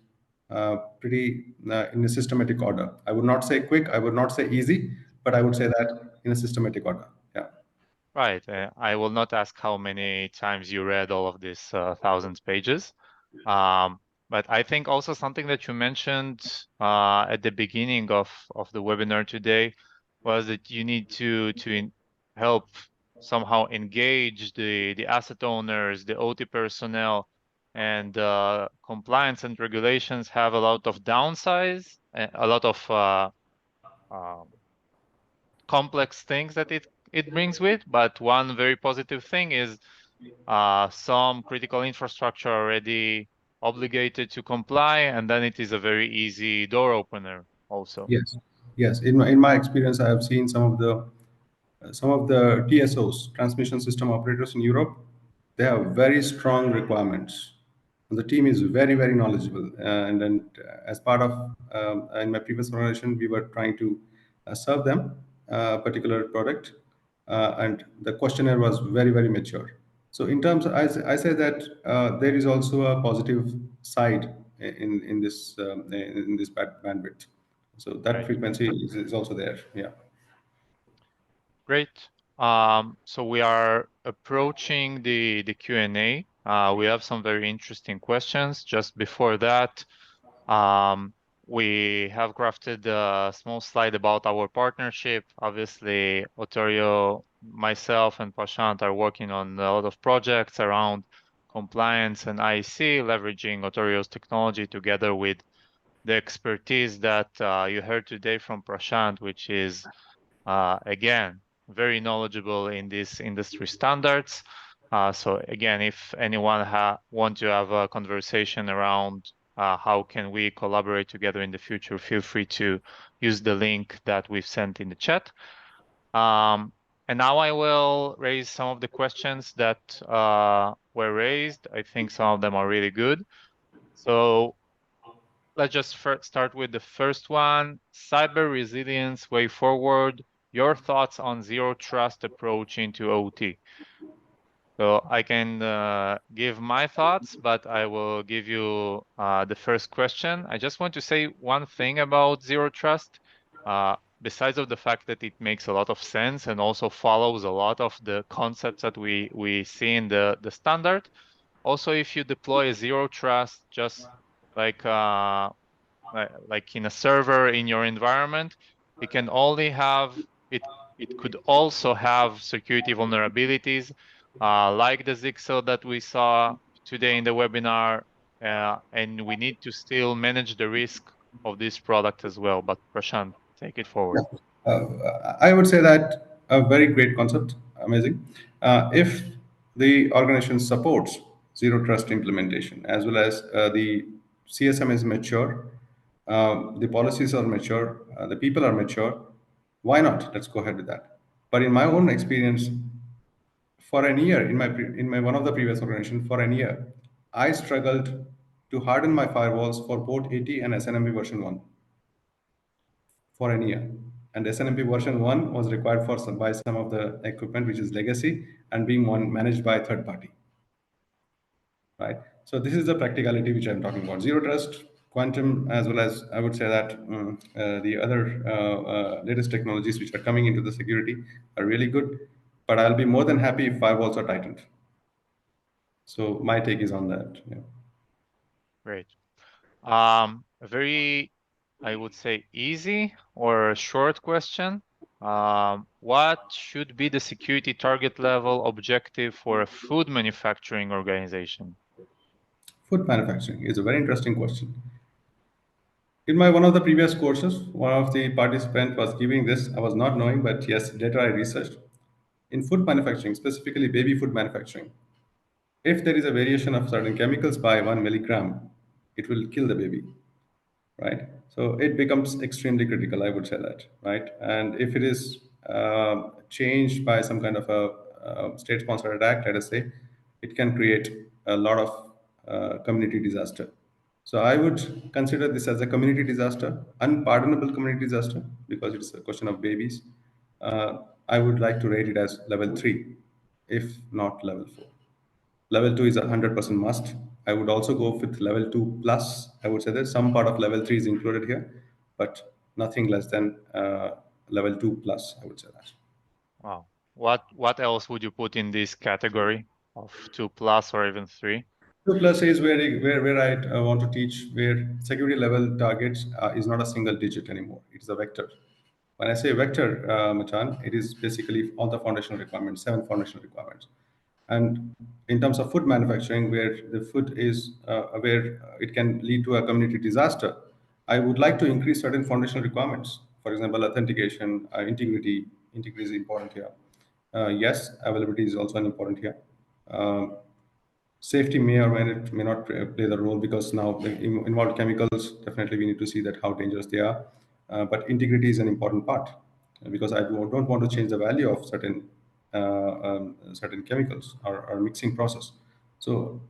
pretty in a systematic order. I would not say quick, I would not say easy, but I would say that in a systematic order. Yeah. Right. I will not ask how many times you read all of these thousands pages. Um, but I think also something that you mentioned at the beginning of the webinar today was that you need to help somehow engage the asset owners, the OT personnel, and compliance and regulations have a lot of downsides, a lot of um complex things that it brings with. But one very positive thing is some critical infrastructure already obligated to comply, and then it is a very easy door opener also. Yes. Yes. In my experience, I have seen some of the TSOs, transmission system operators in Europe, they have very strong requirements. And the team is very, very knowledgeable. And then, as part of in my previous organization, we were trying to serve them a particular product, and the questionnaire was very, very mature. So, in terms, I say that there is also a positive side in this bandwidth. So that Right. frequency is also there. Yeah. Great. So we are approaching the Q&A. We have some very interesting questions. Just before that, Um, we have crafted a small slide about our partnership. Obviously, Otorio, myself, and Prashant are working on a lot of projects around compliance and IEC, leveraging Otorio's technology together with the expertise that you heard today from Prashant, which is again, very knowledgeable in these industry standards. So again, if anyone want to have a conversation around how can we collaborate together in the future, feel free to use the link that we've sent in the chat. And now I will raise some of the questions that were raised. I think some of them are really good. So let's just start with the first one, cyber resilience way forward. Your thoughts on zero trust approach into OT. So I can give my thoughts, but I will give you the first question. I just want to say one thing about zero trust. Besides of the fact that it makes a lot of sense and also follows a lot of the concepts that we see in the standard. Also, if you deploy a zero trust, just like like in a server in your environment, it can only have it. It could also have security vulnerabilities, like the Zixel that we saw today in the webinar, and we need to still manage the risk of this product as well. But Prashant, take it Yeah. forward. I would say that a very great concept, amazing. If the organization supports zero trust implementation as well as the CSM is mature, the policies are mature, the people are mature, why not? Let's go ahead with that. But in my own experience, for an year in my one of the previous organization, for an year, I struggled to harden my firewalls for port 80 and SNMP version 1 for an year. And SNMP version 1 was required for by some of the equipment which is legacy and being managed by a third party, right? So this is the practicality which I'm talking about. Zero trust, quantum, as well as I would say that the other latest technologies which are coming into the security are really good. But I'll be more than happy if firewalls are tightened. So my take is on that. Yeah. Great. A very, I would say, easy or a short question. What should be the security target level objective for a food manufacturing organization? Food manufacturing is a very interesting question. In my one of the previous courses, one of the participant was giving this. I was not knowing, but yes, later I researched. In food manufacturing, specifically baby food manufacturing, if there is a variation of certain chemicals by 1 milligram, it will kill the baby, right? So it becomes extremely critical, I would say that, right? And if it is changed by some kind of a state-sponsored act, let us say, it can create a lot of community disaster. So I would consider this as a community disaster, unpardonable community disaster, because it's a question of babies. I would like to rate it as level 3, if not level 4. Level 2 is a 100% must. I would also go with level 2 plus. I would say that some part of level 3 is included here, but nothing less than level 2 plus. I would say that. Wow. What else would you put in this category of 2 plus or even 3? 2 plus is where I want to teach where security level targets is not a single digit anymore. It is a vector. When I say vector, Matan, it is basically all the foundational requirements, 7 foundational requirements. And in terms of food manufacturing, where the food is where it can lead to a community disaster, I would like to increase certain foundational requirements. For example, authentication, integrity. Integrity is important here. Yes, availability is also an important here. Um, Safety may or may not play the role because now the involved chemicals, definitely we need to see that how dangerous they are. But integrity is an important part because I don't want to change the value of certain chemicals or mixing process. So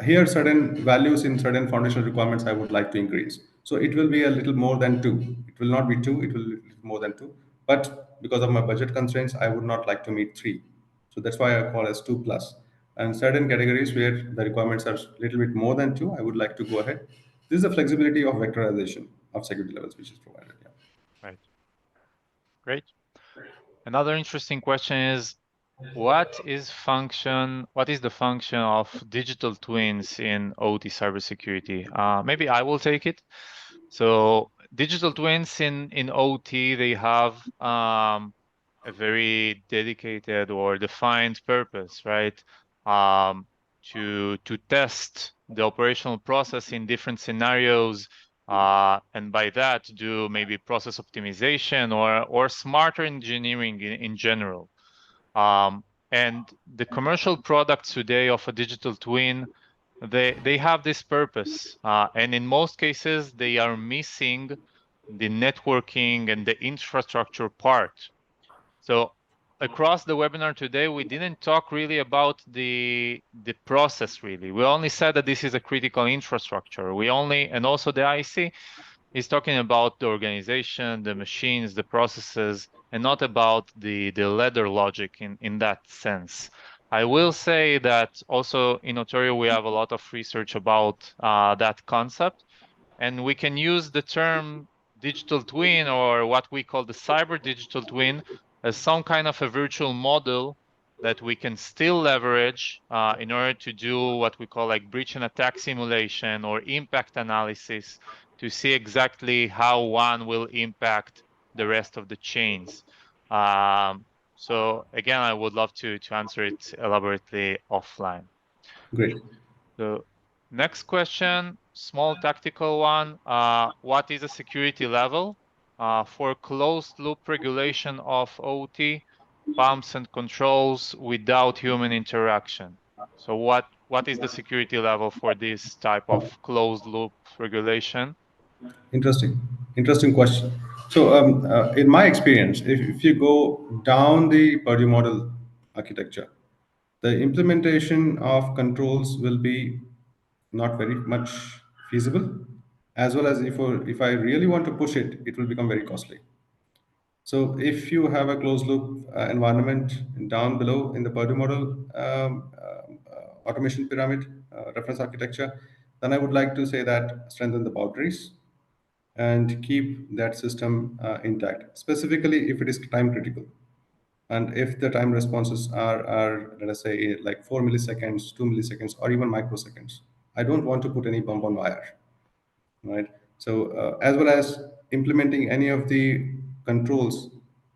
here certain values in certain foundational requirements I would like to increase. So it will be a little more than 2. It will not be 2, it will be more than 2. But because of my budget constraints, I would not like to meet 3. So that's why I call as 2 plus. And certain categories where the requirements are a little bit more than 2, I would like to go ahead. This is the flexibility of vectorization of security levels which is provided. Yeah. Right. Great. Another interesting question is what is the function of digital twins in OT cybersecurity? Maybe I will take it. So digital twins in OT, they have a very dedicated or defined purpose, right? Um, to test the operational process in different scenarios, and by that do maybe process optimization or smarter engineering in general. Um, and the commercial products today of a digital twin, they have this purpose, and in most cases they are missing the networking and the infrastructure part. So across the webinar today, we didn't talk really about the process really. We only said that this is a critical infrastructure. And also the IEC is talking about the organization, the machines, the processes, and not about the ladder logic in that sense. I will say that also in Otorio we have a lot of research about that concept, and we can use the term digital twin, or what we call the cyber digital twin, as some kind of a virtual model that we can still leverage in order to do what we call like breach and attack simulation or impact analysis to see exactly how one will impact the rest of the chains. So again, I would love to answer it elaborately offline. Great. So next question, small tactical one. What is a security level for closed loop regulation of OT pumps and controls without human interaction? So what is the security level for this type of closed loop regulation? Interesting. Interesting question. So, in my experience, if you go down the Purdue model architecture, the implementation of controls will be not very much feasible, as well as if I really want to push it, it will become very costly. So if you have a closed loop environment down below in the Purdue model automation pyramid reference architecture, then I would like to say that strengthen the boundaries and keep that system intact, specifically if it is time critical. And if the time responses are, let us say, like 4 milliseconds, 2 milliseconds, or even microseconds, I don't want to put any bump on wire, right? So, as well as implementing any of the controls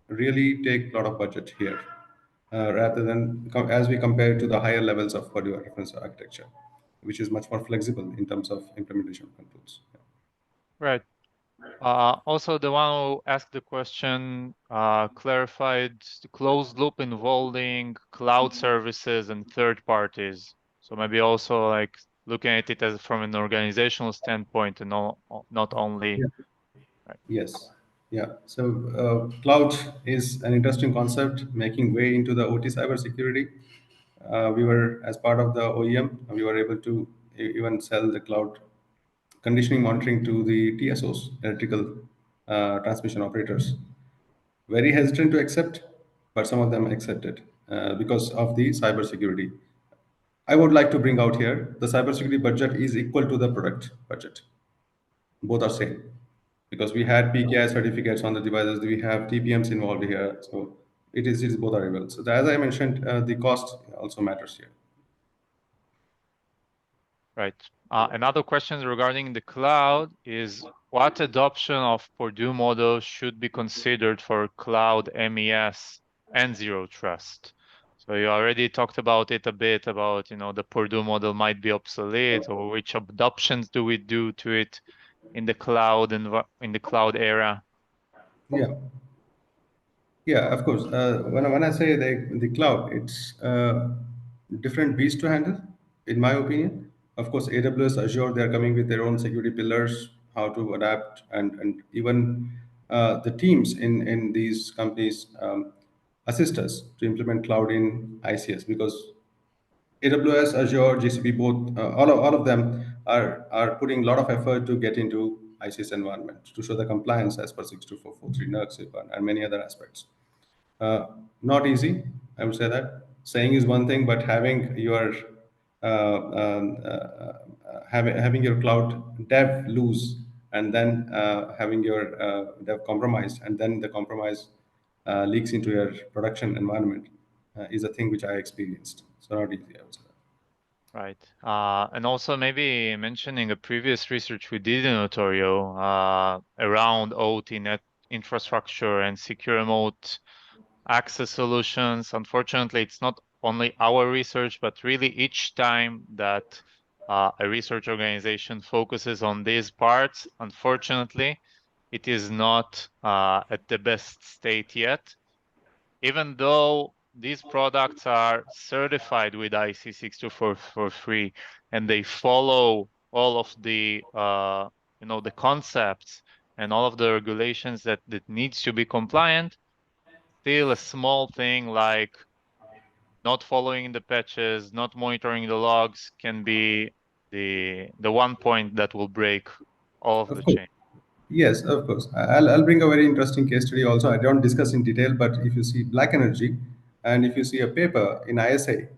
really take a lot of budget here, rather than as we compare to the higher levels of Purdue reference architecture, which is much more flexible in terms of implementation of controls. Right. Also, the one who asked the question clarified the closed loop involving cloud services and third parties. So maybe also like looking at it as from an organizational standpoint and not only. Yeah. Right. Yes. Yeah. So, cloud is an interesting concept making way into the OT cybersecurity. We were, as part of the OEM, we were able to even sell the cloud conditioning monitoring to the TSOs, electrical transmission operators. Very hesitant to accept, but some of them accepted because of the cybersecurity. I would like to bring out here the cybersecurity budget is equal to the product budget. Both are same because we had PKI certificates on the devices. We have TPMs involved here, so it is both are able. So as I mentioned, the cost also matters here. Right. Another question regarding the cloud is what adoption of Purdue model should be considered for cloud MES and zero trust? So you already talked about it a bit about, the Purdue model might be obsolete, or which adoptions do we do to it in the cloud and in the cloud era? Yeah. Yeah, of course. When I say the cloud, it's different beast to handle, in my opinion. Of course, AWS, Azure, they are coming with their own security pillars, how to adapt, and even the teams in these companies assist us to implement cloud in ICS because AWS, Azure, GCP, both all of them are putting a lot of effort to get into ICS environment to show the compliance as per 62443 NERC and many other aspects. Not easy, I would say that. Saying is one thing, but having your having your cloud dev lose and then having your dev compromised and then the compromise leaks into your production environment is a thing which I experienced. So not easy, I would say. Right. And also maybe mentioning a previous research we did in Ontario around OT net infrastructure and secure remote access solutions. Unfortunately, it's not only our research, but really each time that a research organization focuses on these parts, unfortunately, it is not at the best state yet, even though these products are certified with IEC 62443 and they follow all of the concepts and all of the regulations that needs to be compliant. still a small thing like not following the patches, not monitoring the logs can be the one point that will break all of the Of course. chain. Yes, of course. I'll bring a very interesting case study also. I don't discuss in detail, but if you see Black Energy and if you see a paper in ISA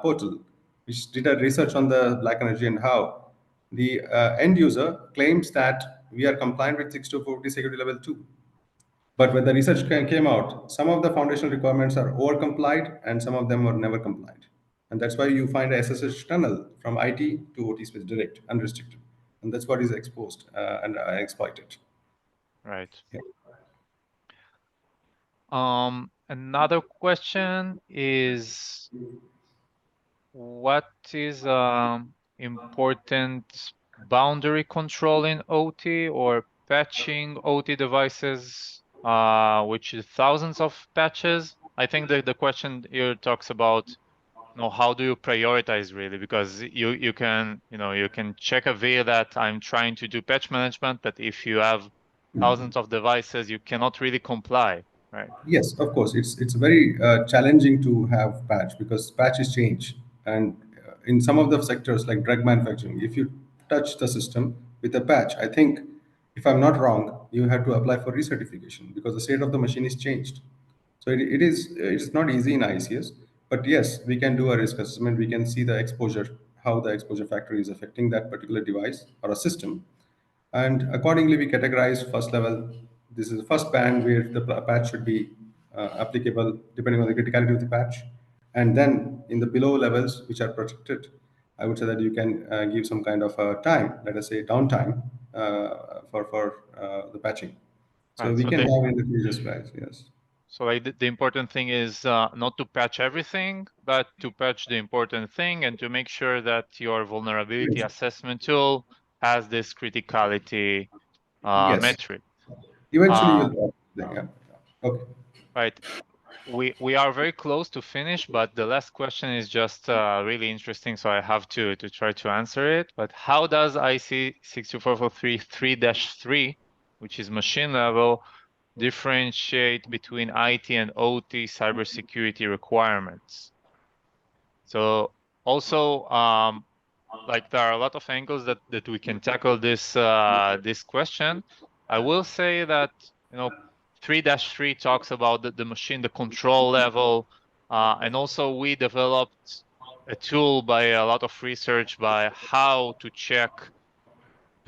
portal, which did a research on the Black Energy and how the end user claims that we are compliant with 6240 security level 2. But when the research came out, some of the foundational requirements are over complied and some of them were never complied. And that's why you find a SSH tunnel from IT to OT space direct, unrestricted. And that's what is exposed and exploited. Right. Yeah. Another question is what is important boundary control in OT or patching OT devices, which is thousands of patches? I think the question here talks about, how do you prioritize really? Because you can, you can check a V that I'm trying to do patch management, but if you have thousands of devices, you cannot really comply, right? Yes, of course. It's very challenging to have patch because patches change, and in some of the sectors like drug manufacturing, if you touch the system with a patch, I think, if I'm not wrong, you have to apply for recertification because the state of the machine is changed. So it's not easy in ICS, but yes, we can do a risk assessment. We can see the exposure, how the exposure factor is affecting that particular device or a system, and accordingly we categorize first level. This is the first band where the patch should be applicable depending on the criticality of the patch, and then in the below levels which are protected, I would say that you can give some kind of a time, let us say downtime, for the patching. So Right. we So can the have in the previous price, yes. So like the important thing is not to patch everything, but to patch the important thing and to make sure that your vulnerability Yes. assessment tool has this criticality Yes. metric. Eventually Uh, you'll yeah. Okay. right. We are very close to finish, but the last question is just really interesting, so I have to try to answer it. But how does IC 62443 3-3, which is machine level, differentiate between IT and OT cybersecurity requirements? So also, like there are a lot of angles that we can tackle this question. I will say that 3-3 talks about the machine, the control level, and also we developed a tool by a lot of research by how to check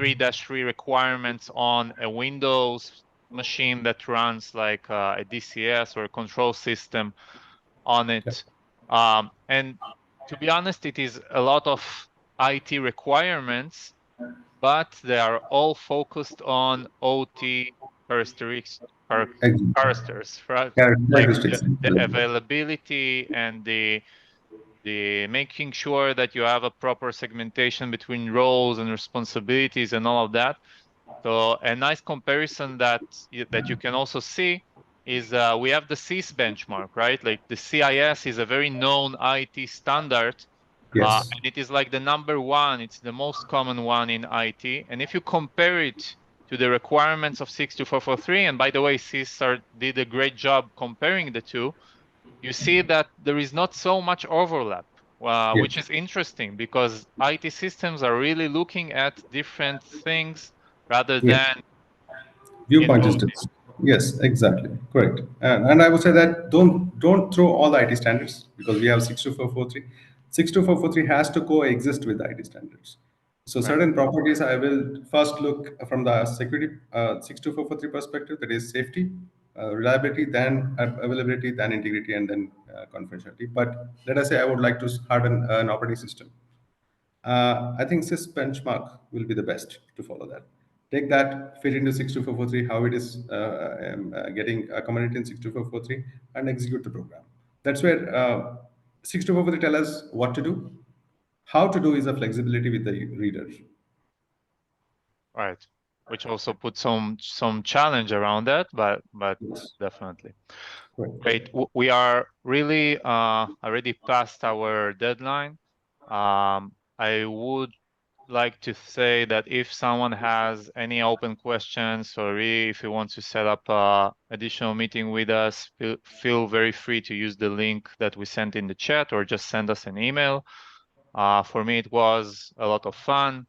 3-3 requirements on a Windows machine that runs like a DCS or a control system on Yeah. it. And to be honest, it is a lot of IT requirements, but they are all focused on OT characteristics, Exactly. characters, right? Like Characteristics. the availability and the making sure that you have a proper segmentation between roles and responsibilities and all of that. So a nice comparison that you can also see is we have the CIS benchmark, right? Like the CIS is a very known IT standard, Yes. and it is like the number one. It's the most common one in IT. And if you compare it to the requirements of 62443, and by the way, CIS did a great job comparing the two, you see that there is not so much overlap, which Yes. is interesting because IT systems are really looking at different things rather Yes. than in Viewpoint is OT. different. Yes, exactly. Correct. And I would say that don't throw all the IT standards because we have 62443. 62443 has to coexist with the IT standards. So Right, certain properties I will first look from the security 62443 perspective, that is safety, reliability, then availability, then integrity, and then confidentiality. But let us say I would like to harden an operating system. I think SIS benchmark will be the best to follow that. Take that, fit into 62443, how it is getting accommodated in 62443, and execute the program. That's where 62443 tell us what to do. How to do is a flexibility with the reader. right. Which also puts some challenge around that, but Yes, definitely. correct. Great. We are really already past our deadline. I would like to say that if someone has any open questions or if you want to set up a additional meeting with us, feel very free to use the link that we sent in the chat or just send us an email. For me, it was a lot of fun.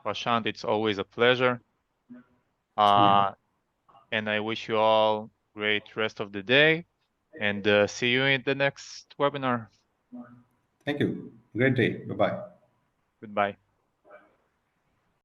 Prashant, it's always a pleasure. Yeah. And I wish you all great rest of the day and see you in the next webinar. Thank you. Great day. Bye bye. Goodbye.